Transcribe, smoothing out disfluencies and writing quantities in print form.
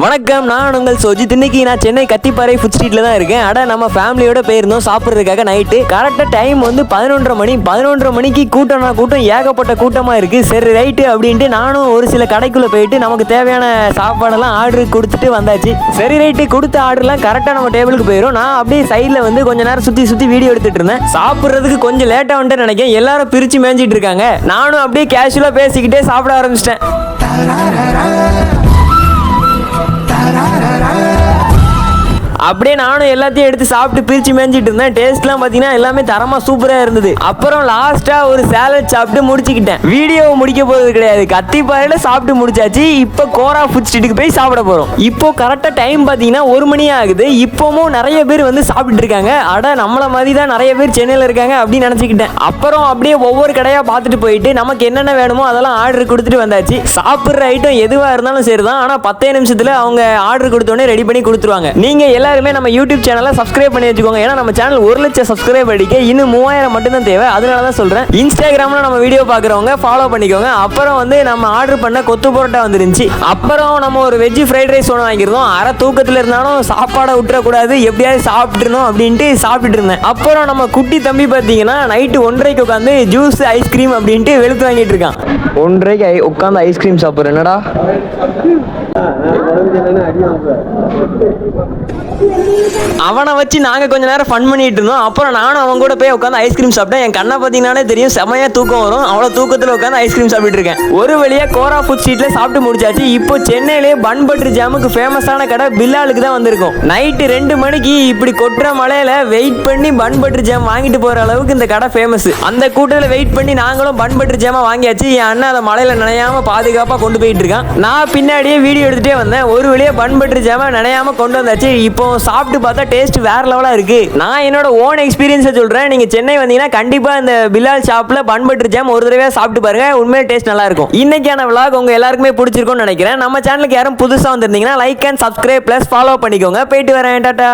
வணக்கம், நான் உங்கள் சோஜித். இன்னைக்கு நான் சென்னை கத்திப்பாறை ஃபுட் ஸ்ட்ரீட்ல தான் இருக்கேன். நம்ம ஃபேமிலியோட போயிருந்தோம் சாப்பிட்றதுக்காக. நைட்டு கரெக்டாக டைம் வந்து 11:30 மணிக்கு கூட்டம் ஏகப்பட்ட கூட்டமாக இருக்கு. சரி ரைட்டு அப்படின்ட்டு நானும் ஒரு சில கடைக்குள்ளே போயிட்டு நமக்கு தேவையான சாப்பாடெல்லாம் ஆர்டர் கொடுத்துட்டு வந்தாச்சு. சரி ரைட்டு கொடுத்த ஆர்டர்லாம் கரெக்டாக நம்ம டேபிளுக்கு போயிடும். நான் அப்படியே சைடில் வந்து கொஞ்ச நேரம் சுற்றி வீடியோ எடுத்துட்டு இருந்தேன். சாப்பிட்றதுக்கு கொஞ்சம் லேட்டாக வந்துட்டு நினைக்கிறேன். எல்லாரும் பிரித்து மேய்ஞ்சிட்டு இருக்காங்க. நானும் அப்படியே கேஷுவலாக பேசிக்கிட்டே சாப்பிட ஆரம்பிச்சிட்டேன். அப்படியே நானும் எல்லாத்தையும் எடுத்து சாப்பிட்டு பிரிச்சு மேய்ஞ்சிட்டு இருந்தேன். டேஸ்ட்லாம் பார்த்தீங்கன்னா எல்லாமே தரமாக சூப்பராக இருந்தது. அப்புறம் லாஸ்ட்டாக ஒரு சாலட் சாப்பிட்டு முடிச்சுக்கிட்டேன். வீடியோவை முடிக்க போகிறது கிடையாது, கத்திப்பாறையில் சாப்பிட்டு முடிச்சாச்சு. இப்போ கோரா ஃபுட் ஸ்ட்ரீட்டுக்கு போய் சாப்பிட போகிறோம். இப்போ கரெக்டாக டைம் பார்த்தீங்கன்னா 1 மணி ஆகுது. இப்போவும் நிறைய பேர் வந்து சாப்பிட்டு இருக்காங்க. நம்மளை மாதிரி தான் நிறைய பேர் சென்னையில் இருக்காங்க அப்படின்னு நினச்சிக்கிட்டேன். அப்புறம் அப்படியே ஒவ்வொரு கடையாக பார்த்துட்டு போயிட்டு நமக்கு என்னென்ன வேணுமோ அதெல்லாம் ஆர்டர் கொடுத்துட்டு வந்தாச்சு. சாப்பிட்ற ஐட்டம் எதுவாக இருந்தாலும் சரி தான், ஆனால் 10 நிமிஷத்தில் அவங்க ஆர்டர் கொடுத்தோடனே ரெடி பண்ணி கொடுத்துருவாங்க. நீங்கள் எல்லாருமே நம்ம யூடியூப் சேனலை சப்ஸ்கிரைப் பண்ணி வச்சுக்கோங்க. ஏன்னா நம்ம சேனல் 1 லட்சம் சப்ஸ்கிரைப் அடிக்க இன்னும் 3000 மட்டும்தான் தேவை. அதனால தான் சொல்கிறேன். இன்ஸ்டாகிராமில் நம்ம வீடியோ பார்க்குறவங்க ஃபாலோ பண்ணிக்கோங்க. அப்புறம் வந்து நம்ம ஆர்டர் பண்ண கொத்து பரோட்டா வந்துருந்துச்சு. அப்புறம் நம்ம ஒரு வெஜ் ஃப்ரைட் ரைஸ் ஒன்று வாங்கியிருந்தோம். அரை தூக்கத்தில் இருந்தாலும் சாப்பாடை விட்டுறக்கூடாது, எப்படியாவது சாப்பிட்டுருணும் அப்படின்ட்டு சாப்பிட்டுட்டு இருந்தேன். அப்புறம் நம்ம குட்டி தம்பி பார்த்தீங்கன்னா நைட்டு 1:30 உட்காந்து ஜூஸ் ஐஸ்கிரீம் அப்படின்ட்டு வெளுத்து வாங்கிட்டு இருக்கான். 1:30 உட்காந்து ஐஸ்கிரீம் சாப்பிட்றேன். என்னடா அவனை வச்சு நாங்கள் கொஞ்ச நேரம் ஃபன் பண்ணிட்டு இருந்தோம். அப்புறம் நானும் அவன் கூட போய் உட்காந்து ஐஸ்கிரீம் சாப்பிட்டேன். என் கண்ணை பார்த்தீங்கன்னாலே தெரியும், செமையாக தூக்கம் வரும். அவ்வளோ தூக்கத்தில் உட்காந்து ஐஸ்கிரீம் சாப்பிட்டு இருக்கேன். ஒரு வழியாக கோரா ஃபுட் ஸ்ட்ரீட்டில் சாப்பிட்டு முடிச்சாச்சு. இப்போ சென்னையிலேயே பன் பட்டர் ஜாமுக்கு ஃபேமஸான கடை பில்லாலுக்கு தான் வந்திருக்கும். நைட்டு 2 மணிக்கு இப்படி கொட்டுற மலையில் வெயிட் பண்ணி பன் பட்டர் ஜாம் வாங்கிட்டு போகிற அளவுக்கு இந்த கடை ஃபேமஸ். அந்த கூட்டத்தில் வெயிட் பண்ணி நாங்களும் பன் பட்டர் ஜாமை வாங்கியாச்சு. என் அண்ணன் அதை மலையில் நனையாம பாதுகாப்பாக கொண்டு போயிட்டு இருக்கான். நான் பின்னாடியே வீடியோ எடுத்துகிட்டே வந்தேன். ஒரு வழியாக பன் பட்டர் ஜாமை நனையாம கொண்டு வந்தாச்சு. இப்போ சாப்பிட்டு பார்த்தா டேஸ்ட் வேற லெவலா இருக்கு. நான் என்னோட ஓன் எக்ஸ்பீரியன்ஸை சொல்றேன். நீங்க சென்னை வந்தீங்கன்னா கண்டிப்பா இந்த பிலால் ஷாப்ல பன் பட்டர் ஜாம் ஒரு தடவை சாப்பிட்டு பாருங்க. உண்மையிலே டேஸ்ட் நல்லா இருக்கும். இன்னைக்கான விளாக் உங்க எல்லாருக்குமே பிடிச்சிருக்கும்னு நினைக்கிறேன். நம்ம சேனலுக்கு யாரும் புதுசா வந்திருந்தீங்கன்னா like and subscribe plus follow பண்ணிக்கோங்க. போயிட்டு வரேன். டாடா.